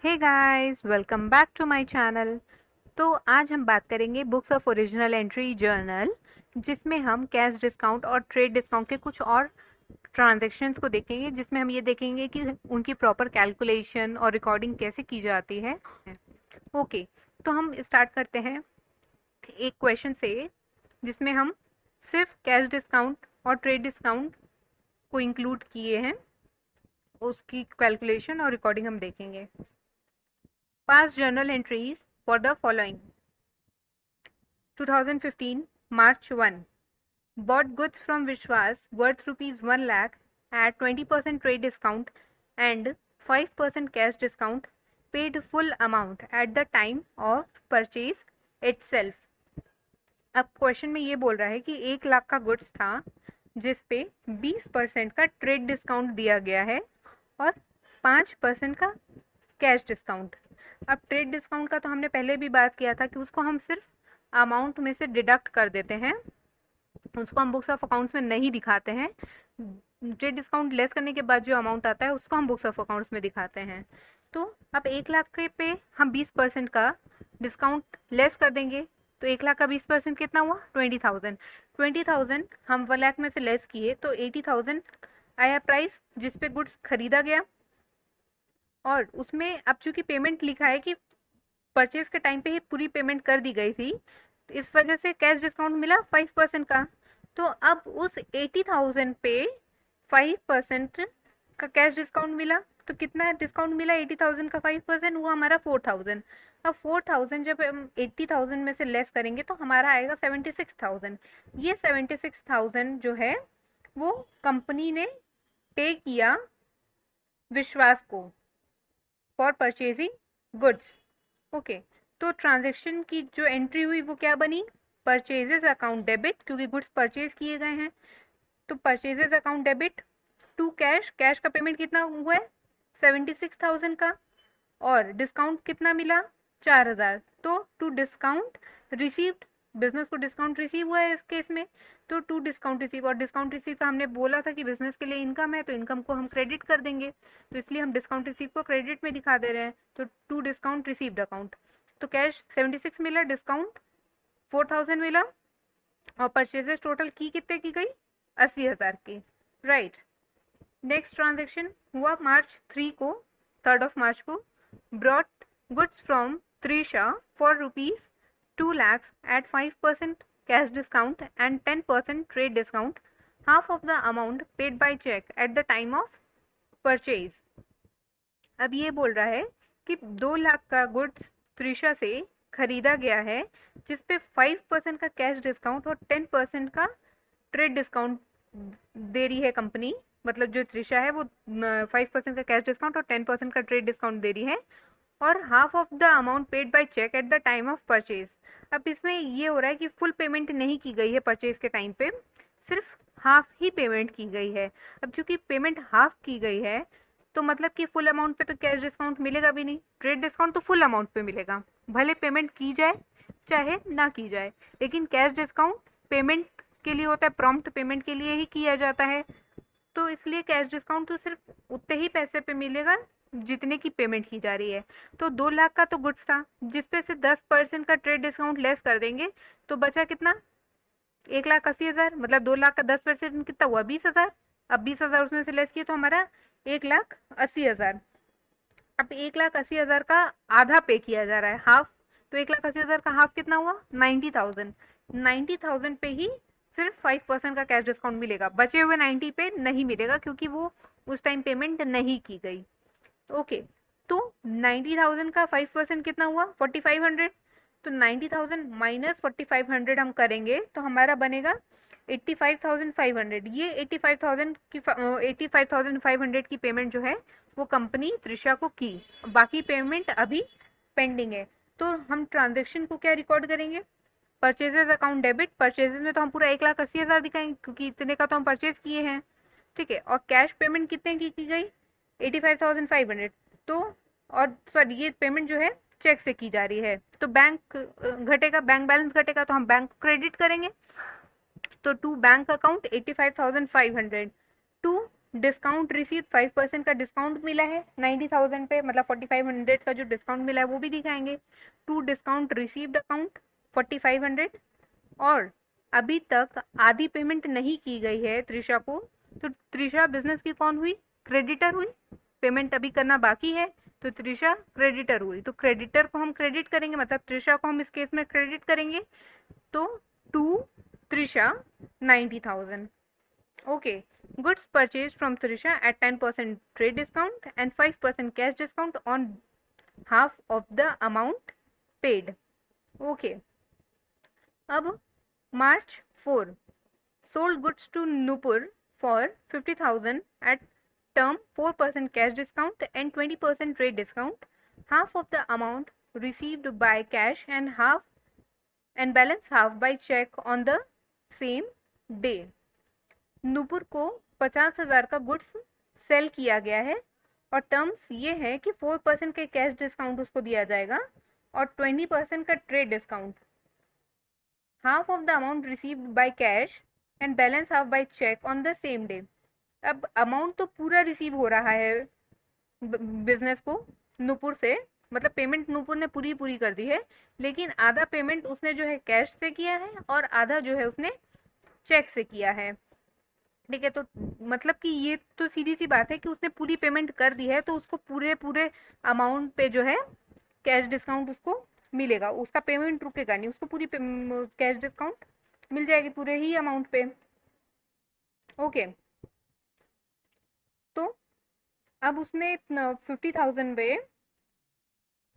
Hey guys, welcome back to my channel. तो आज हम बात करेंगे books of original entry journal, जिसमें हम कैश डिस्काउंट और ट्रेड डिस्काउंट के कुछ और ट्रांजैक्शंस को देखेंगे, जिसमें हम ये देखेंगे कि उनकी प्रॉपर कैलकुलेशन और रिकॉर्डिंग कैसे की जाती है। ओके, तो हम स्टार्ट करते हैं एक क्वेश्चन से, जिसमें हम सिर्फ कैश डिस्काउंट और ट्रेड डिस्काउंट को इंक्लूड किए हैं। उसकी कैलकुलेशन और रिकॉर्डिंग हम देखेंगे। Past journal entries for the following: 2015 March 1. Bought goods from Vishwas worth rupees 1 lakh at 20% trade discount and 5% cash discount. Paid full amount at the time of purchase itself. अब question में ये बोल रहा है कि 1 लाख का गुड्स था, जिस पे 20% का ट्रेड डिस्काउंट दिया गया है और 5% का कैश डिस्काउंट। अब ट्रेड डिस्काउंट का तो हमने पहले भी बात किया था कि उसको हम सिर्फ अमाउंट में से डिडक्ट कर देते हैं, उसको हम बुक्स ऑफ अकाउंट्स में नहीं दिखाते हैं। ट्रेड डिस्काउंट लेस करने के बाद जो अमाउंट आता है उसको हम बुक्स ऑफ अकाउंट्स में दिखाते हैं। तो अब 1 लाख के पे हम 20% का डिस्काउंट लेस कर देंगे, तो 1 लाख का 20% कितना हुआ? 20,000। 20,000 हम 1 लाख में से लेस किए तो 80,000 आया प्राइस जिस पे गुड्स खरीदा गया। और उसमें अब चूंकि पेमेंट लिखा है कि परचेज के टाइम पे ही पूरी पेमेंट कर दी गई थी, तो इस वजह से कैश डिस्काउंट मिला 5% का। तो अब उस 80,000 पे 5% का कैश डिस्काउंट मिला, तो कितना डिस्काउंट मिला? 80,000 का 5%, वो हमारा 4,000। अब 4,000 जब हम 80,000 में से लेस करेंगे तो हमारा आएगा 76,000। ये 76,000 जो है वो कंपनी ने पे किया विश्वास को फॉर परचेजिंग गुड्स। ओके, तो ट्रांजैक्शन की जो एंट्री हुई वो क्या बनी? परचेजेस अकाउंट डेबिट, क्योंकि गुड्स परचेज किए गए हैं। तो purchases account debit to cash, cash का पेमेंट कितना हुआ है? 76,000 का। और डिस्काउंट कितना मिला? 4,000। तो टू डिस्काउंट रिसीव्ड, बिजनेस को डिस्काउंट रिसीव हुआ है इस केस में, तो टू डिस्काउंट रिसीव। और डिस्काउंट रिसीव का हमने बोला था कि बिजनेस के लिए इनकम है, तो इनकम को हम क्रेडिट कर देंगे, तो इसलिए हम डिस्काउंट रिसीव को क्रेडिट में दिखा दे रहे हैं। तो टू डिस्काउंट रिसीव्ड अकाउंट। तो कैश 76 मिला, डिस्काउंट 4,000 मिला, और परचेजेस टोटल की कितने की गई? 80,000 की। राइट। नेक्स्ट ट्रांजेक्शन हुआ मार्च 3 को, 3rd of March को। Brought goods from Trisha for rupees 2 lakhs at 5% cash discount and 10% trade discount, half of the amount paid by check at the time of purchase. अब ये बोल रहा है कि 2 लाख का गुड्स त्रिशा से खरीदा गया है, जिस पे 5% का कैश डिस्काउंट और 10% का ट्रेड डिस्काउंट दे रही है कंपनी। मतलब जो त्रिशा है वो 5% का कैश डिस्काउंट और 10% का ट्रेड डिस्काउंट दे रही है, और half of the amount paid by cheque at the time of purchase. अब इसमें ये हो रहा है कि फुल पेमेंट नहीं की गई है परचेज के टाइम पे, सिर्फ हाफ ही पेमेंट की गई है। अब चूंकि पेमेंट हाफ की गई है, तो मतलब कि फुल अमाउंट पे तो कैश डिस्काउंट मिलेगा भी नहीं, ट्रेड डिस्काउंट तो फुल अमाउंट पे मिलेगा, भले पेमेंट की जाए चाहे ना की जाए। लेकिन कैश डिस्काउंट पेमेंट के लिए होता है, प्रॉम्प्ट पेमेंट के लिए ही किया जाता है, तो इसलिए कैश डिस्काउंट तो सिर्फ उतने ही पैसे पे मिलेगा जितने की पेमेंट की जा रही है। तो 2 लाख का तो गुड्स था, जिसपे से 10% का ट्रेड डिस्काउंट लेस कर देंगे, तो बचा कितना? 1,80,000। मतलब 2 लाख का 10% कितना हुआ? 20,000। अब 20,000 उसमें से लेस किए तो हमारा 1,80,000। अब 1,80,000 का आधा पे किया जा रहा है, हाफ। तो 1,80,000 का हाफ कितना हुआ? 90,000। 90,000 पे ही सिर्फ 5% का कैश डिस्काउंट मिलेगा, बचे हुए 90 पे नहीं मिलेगा, क्योंकि वो उस टाइम पेमेंट नहीं की गई। ओके, तो 90,000 का 5% कितना हुआ? 4,500। तो 90,000 माइनस 4,500 हम करेंगे तो हमारा बनेगा 85,500। ये 85,500 की पेमेंट जो है वो कंपनी त्रिशा को की, बाकी पेमेंट अभी पेंडिंग है। तो हम ट्रांजेक्शन को क्या रिकॉर्ड करेंगे? Purchases account debit. परचेजेस में तो हम पूरा 1,80,000 दिखाएंगे, क्योंकि इतने का तो हम परचेज किए हैं। ठीक है, और कैश पेमेंट कितने की गई? 85,500। तो और सॉरी, ये पेमेंट जो है चेक से की जा रही है, तो बैंक घटेगा, बैंक बैलेंस घटेगा, तो हम बैंक को क्रेडिट करेंगे। तो to bank account 85,500 to discount received 5% का डिस्काउंट मिला है 90,000 पे, मतलब 4500 का जो डिस्काउंट मिला है वो भी दिखाएंगे। टू डिस्काउंट रिसीव्ड अकाउंट 4500, और अभी तक आधी पेमेंट नहीं की गई है त्रिशा को, तो त्रिशा बिजनेस की कौन हुई? क्रेडिटर हुई। पेमेंट अभी करना बाकी है तो त्रिशा क्रेडिटर हुई, तो क्रेडिटर को हम क्रेडिट करेंगे, मतलब त्रिशा को हम इस केस में क्रेडिट करेंगे, तो to Trisha 90,000। Okay, goods purchased from Trisha at 10% trade discount and 5% cash discount on half of the amount paid. Okay, अब March 4, sold goods to Nupur for 50,000 at term 4% cash discount and 20% trade discount, half of the amount received by cash and balance half by check on the same day. Nupur को 50,000 का goods sale किया गया है और terms ये है कि 4% के कैश डिस्काउंट उसको दिया जाएगा और 20% का trade discount, half of the amount received by cash and balance half by cheque on the same day. अब अमाउंट तो पूरा रिसीव हो रहा है बिजनेस को नूपुर से, मतलब पेमेंट नूपुर ने पूरी पूरी कर दी है, लेकिन आधा पेमेंट उसने जो है कैश से किया है और आधा जो है उसने चेक से किया है। ठीक है, तो मतलब कि ये तो सीधी सी बात है कि उसने पूरी पेमेंट कर दी है, तो उसको पूरे पूरे अमाउंट पे जो है कैश डिस्काउंट उसको मिलेगा, उसका पेमेंट रुकेगा नहीं, उसको पूरी कैश डिस्काउंट मिल जाएगी पूरे ही अमाउंट पे। ओके, तो अब उसने 50,000 पे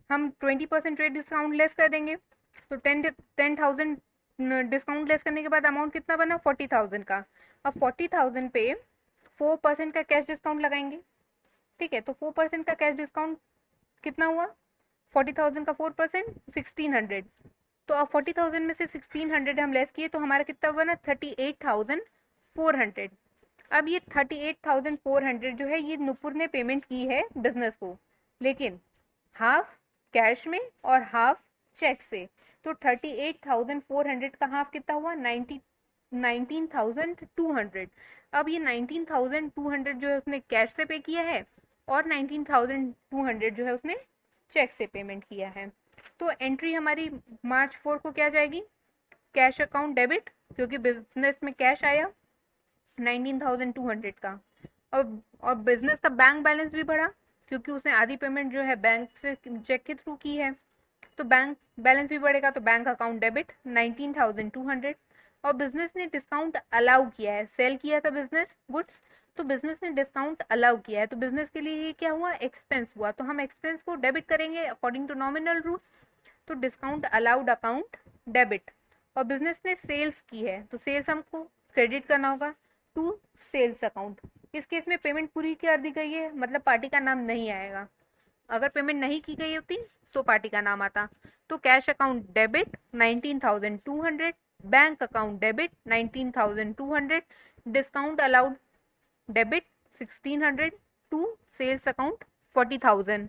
हम 20% रेट डिस्काउंट लेस कर देंगे, तो 10,000 डिस्काउंट लेस करने के बाद अमाउंट कितना बना? 40,000 का। अब 40,000 पे 4% का कैश डिस्काउंट लगाएंगे। ठीक है, तो 4% का कैश डिस्काउंट कितना हुआ? 40,000 का 4% 1600। तो अब 40,000 में से 1600 हम लेस किए तो हमारा कितना बना? 38,400। अब ये 38,400 जो है ये नुपुर ने पेमेंट की है बिजनेस को, लेकिन हाफ कैश में और हाफ चेक से, तो 38,400 का हाफ कितना हुआ? 19,200। अब ये 19,200 जो है उसने कैश से पे किया है और 19,200 जो है उसने चेक से पेमेंट किया है। तो एंट्री हमारी मार्च 4 को क्या जाएगी? कैश अकाउंट डेबिट, क्योंकि बिजनेस में कैश आया 19,200 का, और बिजनेस का बैंक बैलेंस भी बढ़ा क्योंकि उसने आधी पेमेंट जो है बैंक से चेक के थ्रू की है, तो बैंक बैलेंस भी बढ़ेगा, तो बैंक अकाउंट डेबिट 19,200। और बिजनेस ने डिस्काउंट अलाउ किया है, सेल किया था बिजनेस गुड्स, तो बिजनेस ने डिस्काउंट अलाउ किया है, तो बिजनेस के लिए ये क्या हुआ? एक्सपेंस हुआ, तो हम एक्सपेंस को डेबिट करेंगे अकॉर्डिंग टू नॉमिनल रूल, तो डिस्काउंट अलाउड अकाउंट डेबिट। और बिजनेस ने सेल्स की है तो सेल्स हमको क्रेडिट करना होगा टू सेल्स अकाउंट। इस केस में पेमेंट पूरी कर दी गई है, मतलब पार्टी का नाम नहीं आएगा, अगर पेमेंट नहीं की गई होती तो पार्टी का नाम आता। तो cash account debit 19,200, bank account debit 19,200, discount allowed debit 1600 to sales account 40,000।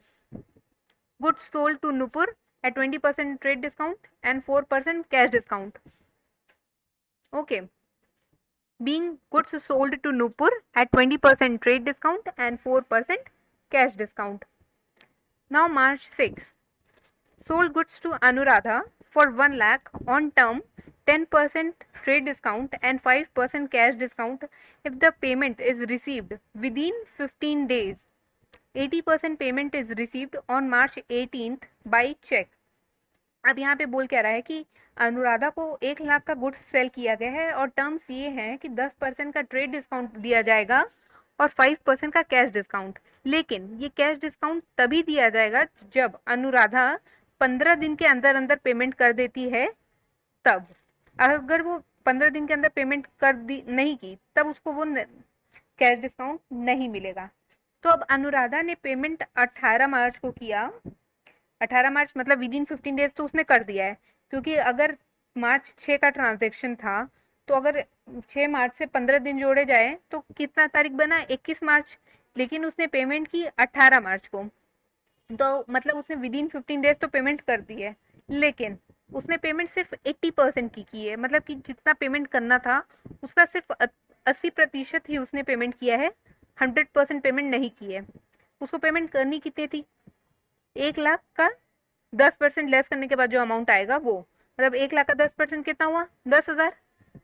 Goods sold to Nupur at 20% trade discount and 4% cash discount. Okay, being goods sold to Nupur at 20% trade discount and 4% cash discount. Now March 6, sold goods to Anuradha for 1 lakh on term 10% trade discount and 5% cash discount if the payment is received within 15 days. 80% payment is received on March 18th by cheque. अब यहाँ पे बोल क्या रहा है कि अनुराधा को 1 लाख का गुड्स सेल किया गया है और टर्म्स ये हैं कि 10% का ट्रेड डिस्काउंट दिया जाएगा और 5% का कैश डिस्काउंट, लेकिन ये कैश डिस्काउंट तभी दिया जाएगा जब अनुराधा 15 दिन के अंदर अंदर पेमेंट कर देती है, तब। अगर वो 15 दिन के अंदर पेमेंट कर दी नहीं की तब उसको वो कैश डिस्काउंट नहीं मिलेगा। तो अब अनुराधा ने पेमेंट 18 मार्च को किया, 18 मार्च मतलब विद इन 15 डेज तो उसने कर दिया है, क्योंकि अगर मार्च 6 का ट्रांजैक्शन था तो अगर 6 मार्च से 15 दिन जोड़े जाए तो कितना तारीख बना? 21 मार्च, लेकिन उसने पेमेंट की 18 मार्च को, तो मतलब उसने विद इन 15 डेज तो पेमेंट कर दी है, लेकिन उसने पेमेंट सिर्फ 80% की है, मतलब कि जितना पेमेंट करना था उसका सिर्फ 80% ही उसने पेमेंट किया है 100% पेमेंट नहीं की है, उसको पेमेंट करनी कितनी थी, 1 लाख का 10% लेस करने के बाद जो अमाउंट आएगा वो, मतलब 1 लाख का 10% कितना हुआ, 10,000,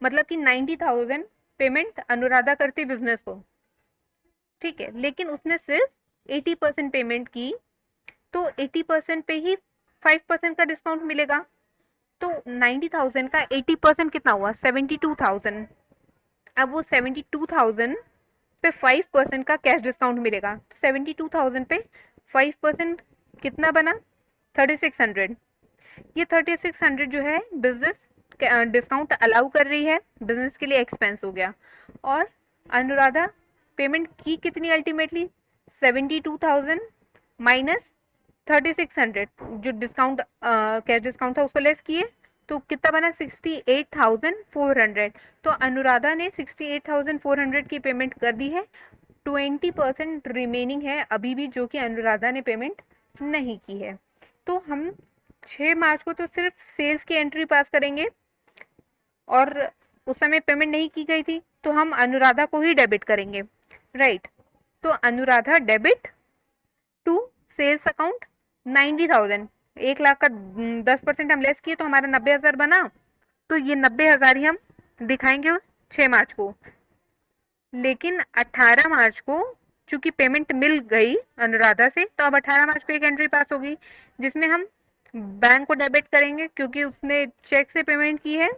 मतलब कि 90,000 पेमेंट अनुराधा करती बिजनेस को, ठीक है। लेकिन उसने सिर्फ 80% पेमेंट की, तो 80% पे ही 5% का डिस्काउंट मिलेगा, तो 90,000 का 80% कितना हुआ, 72,000। अब वो 72,000 पे 5% का कैश डिस्काउंट मिलेगा, 72,000 पे 5% कितना बना, 3600। ये 3600 जो है बिजनेस डिस्काउंट अलाउ कर रही है, बिजनेस के लिए एक्सपेंस हो गया। और अनुराधा पेमेंट की कितनी अल्टीमेटली, 72,000 माइनस 3600, जो डिस्काउंट कैश डिस्काउंट था उसको लेस किए, तो कितना बना, 68,400। तो अनुराधा ने 68,400 की पेमेंट कर दी है, 20% रिमेनिंग है अभी भी, जो कि अनुराधा ने पेमेंट नहीं की है। तो हम 6 मार्च को तो सिर्फ सेल्स की एंट्री पास करेंगे, और उस समय पेमेंट नहीं की गई थी, तो हम अनुराधा को ही डेबिट करेंगे, राइट। तो Anuradha debit to sales account 90,000, 1 lakh का 10% हम लेस किए तो हमारा 90,000 बना, तो ये 90,000 ही हम दिखाएंगे 6 मार्च को। लेकिन 18 मार्च को चूंकि पेमेंट मिल गई अनुराधा से, तो अब 18 मार्च को एक एंट्री पास होगी जिसमें हम बैंक को डेबिट करेंगे, क्योंकि उसने चेक से पेमेंट की है,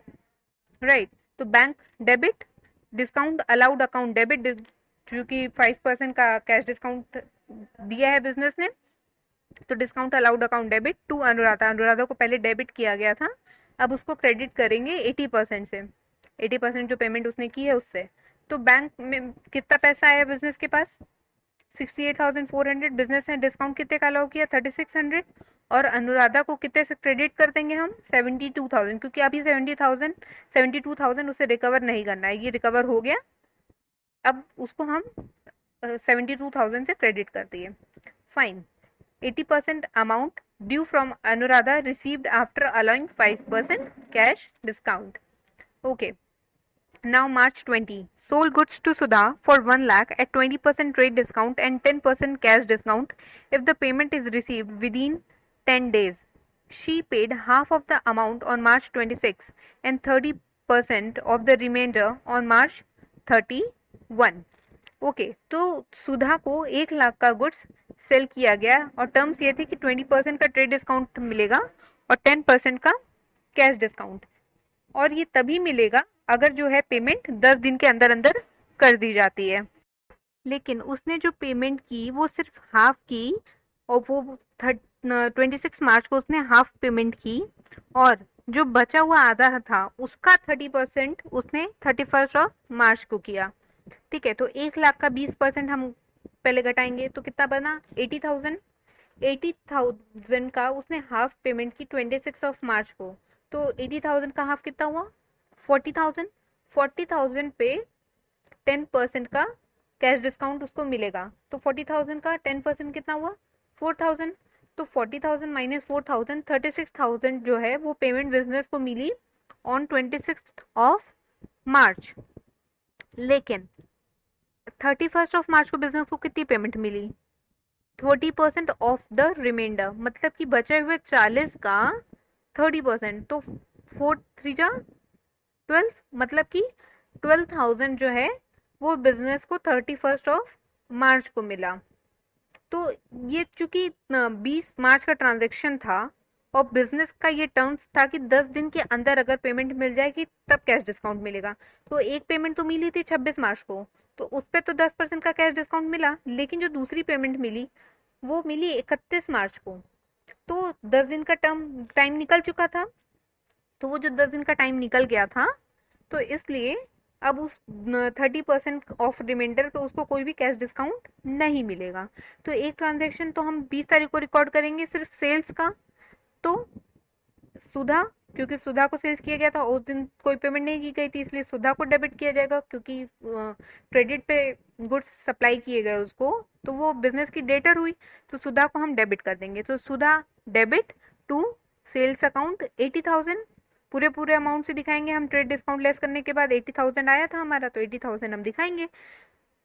राइट। तो bank debit, discount allowed account debit, क्योंकि 5% का कैश डिस्काउंट दिया है बिजनेस ने, तो discount allowed account debit to Anuradha, Anuradha को पहले डेबिट किया गया था, अब उसको क्रेडिट करेंगे 80% से, 80% जो पेमेंट उसने की है उससे। तो बैंक में कितना पैसा आया बिजनेस के पास, 68,400, बिजनेस ने डिस्काउंट कितने का अलाउ किया, 3600, और अनुराधा को कितने से क्रेडिट कर देंगे हम, 72,000, क्योंकि अभी 72,000 उसे रिकवर नहीं करना है, ये रिकवर हो गया, अब उसको हम 72,000 से क्रेडिट कर दिए, fine. 80% amount due from Anuradha received after allowing 5% cash discount. Okay. Now March 20. Sold goods to Sudha for 1 lakh at 20% trade discount and 10% cash discount if the payment is received within 10 days. She paid half of the amount on March 26 and 30% of the remainder on March 31. Okay, तो सुधा को 1 लाख का goods sale किया गया, और terms ये थे कि 20% का ट्रेड डिस्काउंट मिलेगा और 10% का कैश डिस्काउंट, और ये तभी मिलेगा अगर जो है पेमेंट 10 दिन के अंदर अंदर कर दी जाती है। लेकिन उसने जो पेमेंट की वो सिर्फ हाफ की, और वो 26 मार्च को उसने हाफ पेमेंट की, और जो बचा हुआ आधा था उसका 30% उसने 31 मार्च को किया, ठीक है। तो 1 लाख का 20% हम पहले घटाएंगे, तो कितना बना, 80,000, 80,000 का उसने हाफ पेमेंट की 26 मार्च को, तो 80,000 का हाफ कितना हुआ, 40,000, 40,000 पे 10% का कैश डिस्काउंट उसको मिलेगा, तो 40,000 का 10% कितना हुआ, 4,000, तो 40,000 माइनस 4,000, 36,000 जो है वो पेमेंट बिजनेस को मिली ऑन 26 मार्च। लेकिन 31 मार्च को बिजनेस को कितनी पेमेंट मिली, 30% ऑफ द रिमाइंडर, मतलब कि बचे हुए 40 का 30%, तो 4 3 जा 12, मतलब कि 12,000 जो है वो बिजनेस को 31 मार्च को मिला। तो ये चूंकि 20 मार्च का ट्रांजेक्शन था और बिजनेस का ये टर्म्स था कि 10 दिन के अंदर अगर पेमेंट मिल जाएगी तब कैश डिस्काउंट मिलेगा, तो एक पेमेंट तो मिली थी 26 मार्च को, तो उस पर तो 10% का कैश डिस्काउंट मिला, लेकिन जो दूसरी पेमेंट मिली वो मिली 31 मार्च को, तो 10 दिन का टाइम निकल चुका था, तो वो जो 10 दिन का टाइम निकल गया था, तो इसलिए अब उस 30% ऑफ रिमाइंडर पे उसको कोई भी कैश डिस्काउंट नहीं मिलेगा। तो एक ट्रांजेक्शन तो हम 20 तारीख को रिकॉर्ड करेंगे सिर्फ सेल्स का, तो सुधा, क्योंकि सुधा को सेल्स किया गया था उस दिन कोई पेमेंट नहीं की गई थी, इसलिए सुधा को डेबिट किया जाएगा, क्योंकि क्रेडिट पे गुड्स सप्लाई किए गए उसको, तो वो बिजनेस की डेटर हुई, तो सुधा को हम डेबिट कर देंगे। तो सुधा डेबिट टू सेल्स अकाउंट 80,000, पूरे अमाउंट से दिखाएंगे हम, ट्रेड डिस्काउंट लेस करने के बाद 80,000 आया था हमारा, तो 80,000 हम दिखाएंगे।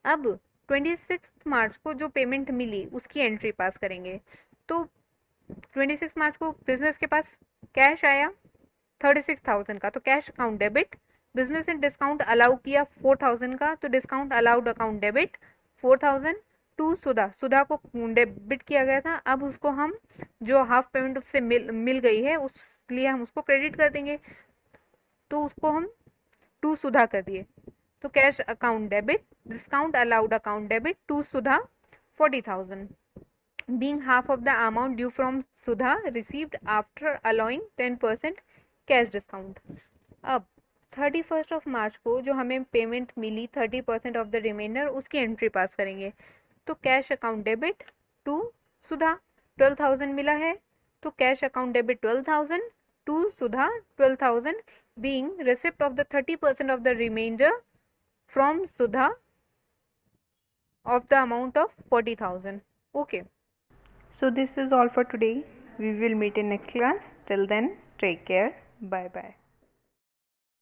अब 26 मार्च को जो पेमेंट मिली उसकी एंट्री पास करेंगे। तो 26 मार्च को बिजनेस के पास कैश आया 36,000 का, तो कैश अकाउंट डेबिट। बिजनेस ने डिस्काउंट अलाउ किया 4,000 का, तो discount allowed account debit 4,000 to Sudha. Sudha को डेबिट किया गया था, अब उसको हम जो हाफ पेमेंट उससे मिल गई है उसलिए हम उसको क्रेडिट कर देंगे, तो उसको हम टू सुधा कर दिए। तो cash account debit, discount allowed account debit to Sudha 40,000 being half of the amount due from Sudha received after allowing 10% cash discount. अब 31st ऑफ मार्च को जो हमें पेमेंट मिली 30% ऑफ द रिमाइंडर उसकी एंट्री पास करेंगे। तो cash account debit to Sudha 12,000 मिला है, तो cash account debit 12,000 to Sudha 12,000 being receipt of the 30% of the remainder from Sudha of the amount of 40,000. Okay. So this is all for today. We will meet in next class. Till then, take care. Bye bye.